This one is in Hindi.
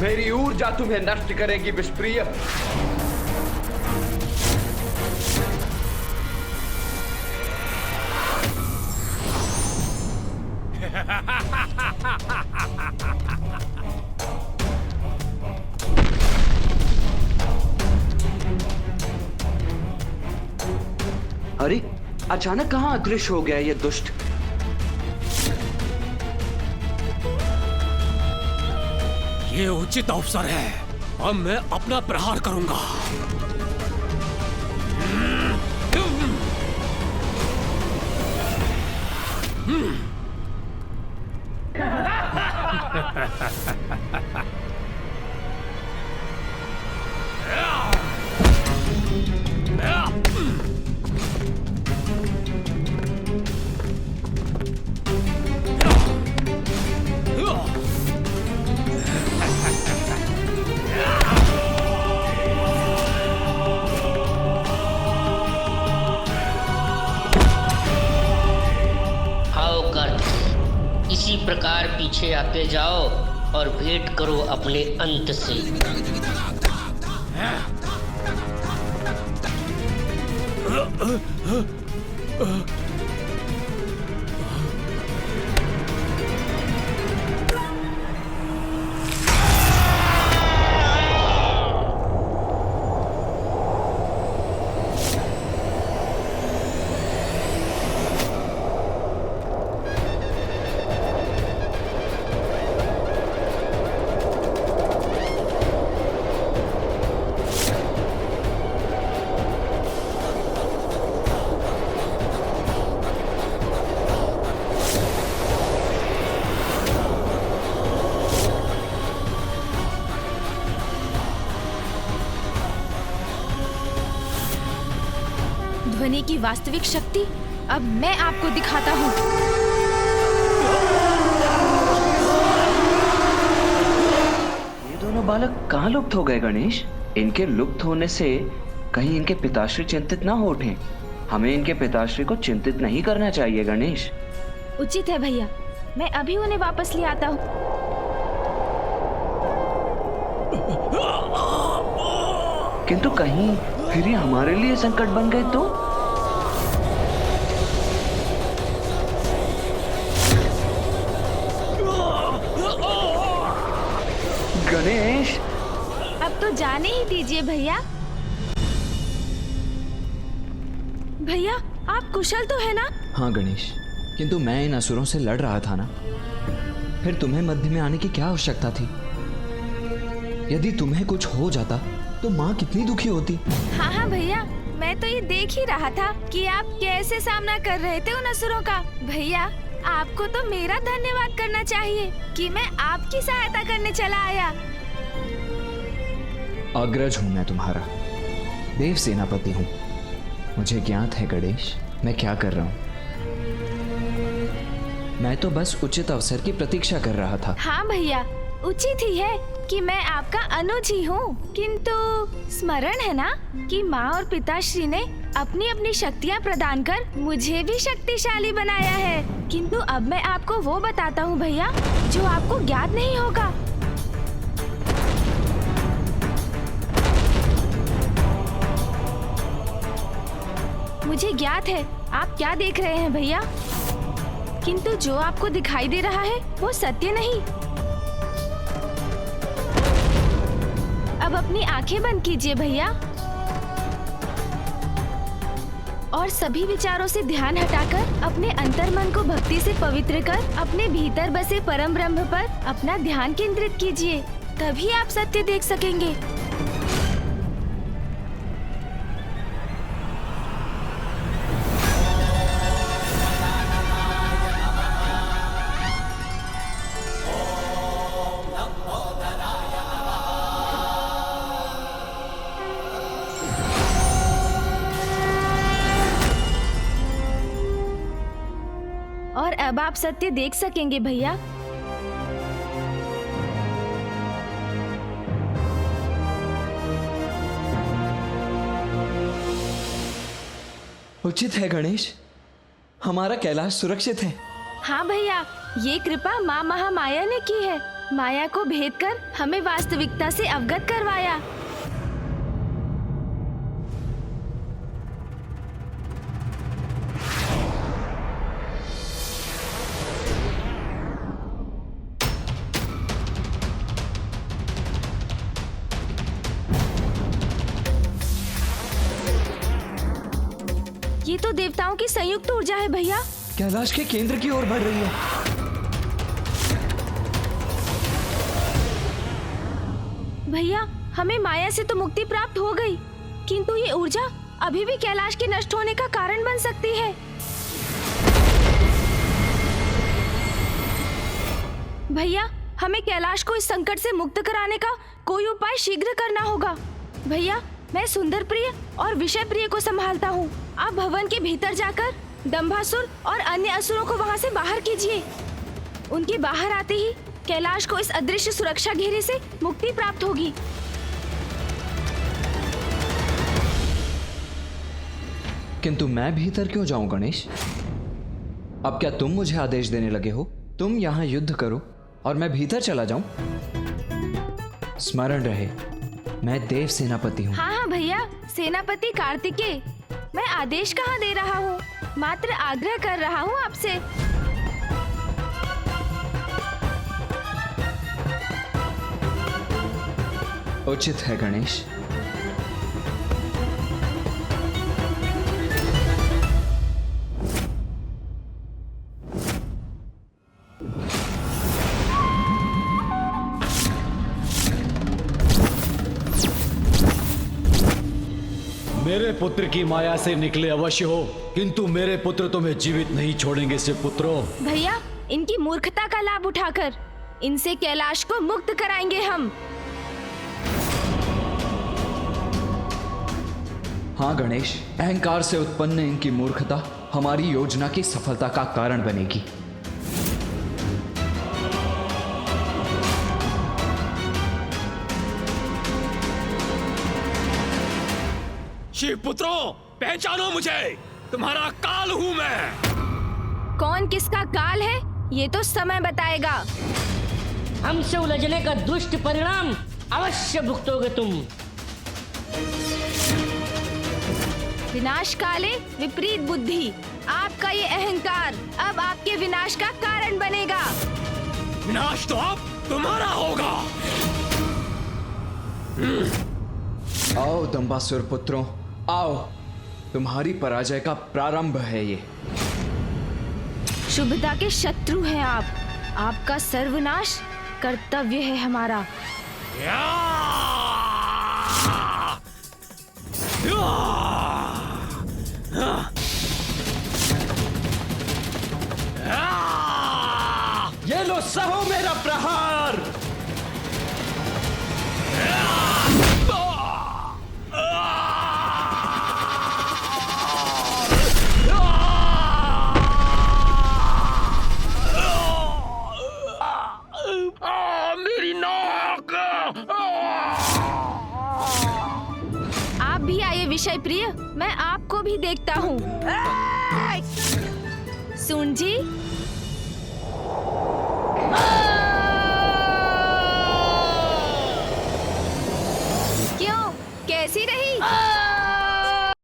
मेरी ऊर्जा तुम्हें नष्ट करेगी विषप्रिय। अरे अचानक कहां अदृश्य हो गया ये दुष्ट? ये उचित अवसर है, अब मैं अपना प्रहार करूंगा। इसी प्रकार पीछे आते जाओ और भेंट करो अपने अंत से। ध्वनि की वास्तविक शक्ति अब मैं आपको दिखाता हूँ। ये दोनों बालक कहाँ लुप्त हो गए गणेश? इनके लुप्त होने से कहीं इनके पिताश्री चिंतित ना हो उठें। हमें इनके पिताश्री को चिंतित नहीं करना चाहिए गणेश। उचित है भैया, मैं अभी उन्हें वापस ले आता हूँ। किंतु कहीं फिर ये हमारे लिए संकट बन गए तो? गणेश, अब तो जाने ही दीजिए भैया। भैया आप कुशल तो है ना? हाँ गणेश, किंतु मैं इन असुरों से लड़ रहा था ना, फिर तुम्हें मध्य में आने की क्या आवश्यकता थी? यदि तुम्हें कुछ हो जाता तो माँ कितनी दुखी होती। हाँ हाँ भैया, मैं तो ये देख ही रहा था कि आप कैसे सामना कर रहे थे उन असुरों का। भैया आपको तो मेरा धन्यवाद करना चाहिए कि मैं आपकी सहायता करने चला आया। अग्रज हूँ मैं तुम्हारा, देव सेनापति हूँ। मुझे ज्ञात है गणेश, मैं क्या कर रहा हूँ। मैं तो बस उचित अवसर की प्रतीक्षा कर रहा था। हाँ भैया, उचित ही है कि मैं आपका अनुज ही हूँ, किंतु स्मरण है ना कि माँ और पिताश्री ने अपनी अपनी शक्तियाँ प्रदान कर मुझे भी शक्तिशाली बनाया है। किंतु अब मैं आपको वो बताता हूँ भैया जो आपको ज्ञात नहीं होगा। मुझे ज्ञात है आप क्या देख रहे हैं भैया, किंतु जो आपको दिखाई दे रहा है वो सत्य नहीं। अब अपनी आंखें बंद कीजिए भैया और सभी विचारों से ध्यान हटाकर अपने अंतर्मन को भक्ति से पवित्र कर अपने भीतर बसे परम ब्रह्म पर अपना ध्यान केंद्रित कीजिए, तभी आप सत्य देख सकेंगे। और अब आप सत्य देख सकेंगे भैया। उचित है गणेश, हमारा कैलाश सुरक्षित है। हाँ भैया, ये कृपा माँ महामाया ने की है। माया को भेद कर हमें वास्तविकता से अवगत करवाया। ये तो देवताओं की संयुक्त ऊर्जा है भैया। कैलाश के केंद्र की ओर बढ़ रही है। भैया, हमें माया से तो मुक्ति प्राप्त हो गई, किंतु ये ऊर्जा अभी भी कैलाश के नष्ट होने का कारण बन सकती है। भैया, हमें कैलाश को इस संकट से मुक्त कराने का कोई उपाय शीघ्र करना होगा। भैया, मैं सुंदर प्रिय और विषय प्रिय को संभालता हूँ। आप भवन के भीतर जाकर दंभासुर और अन्य असुरों को वहाँ से बाहर कीजिए। उनके बाहर आते ही कैलाश को इस अदृश्य सुरक्षा घेरे से मुक्ति प्राप्त होगी। किंतु मैं भीतर क्यों जाऊं गणेश? अब क्या तुम मुझे आदेश देने लगे हो? तुम यहाँ युद्ध करो और मैं भीतर चला जाऊं? स्मरण रहे, मैं देव सेनापति हूँ। हाँ हाँ भैया, सेनापति कार्तिकेय, मैं आदेश कहाँ दे रहा हूँ, मात्र आग्रह कर रहा हूँ आपसे। उचित है गणेश। मेरे पुत्र की माया से निकले अवश्य हो, किंतु मेरे पुत्र तुम्हें जीवित नहीं छोड़ेंगे से पुत्रों। भैया, इनकी मूर्खता का लाभ उठाकर इनसे कैलाश को मुक्त कराएंगे हम। हाँ गणेश, अहंकार से उत्पन्न इनकी मूर्खता हमारी योजना की सफलता का कारण बनेगी। शिव पुत्रों, पहचानो मुझे, तुम्हारा काल हूँ मैं। कौन किसका काल है ये तो समय बताएगा। हमसे उलझने का दुष्ट परिणाम अवश्य भुगतोगे तुम। विनाश काले विपरीत बुद्धि, आपका ये अहंकार अब आपके विनाश का कारण बनेगा। विनाश तो अब तुम्हारा होगा। आओ दंबासुर पुत्रों, आओ, तुम्हारी पराजय का प्रारंभ है ये। शुभता के शत्रु हैं आप, आपका सर्वनाश कर्तव्य है हमारा। या! ये लो सहो मेरा प्रहार। मेरी नाक! आप भी आइए विषय प्रिय, मैं आपको भी देखता हूँ। सुन जी, क्यों, कैसी रही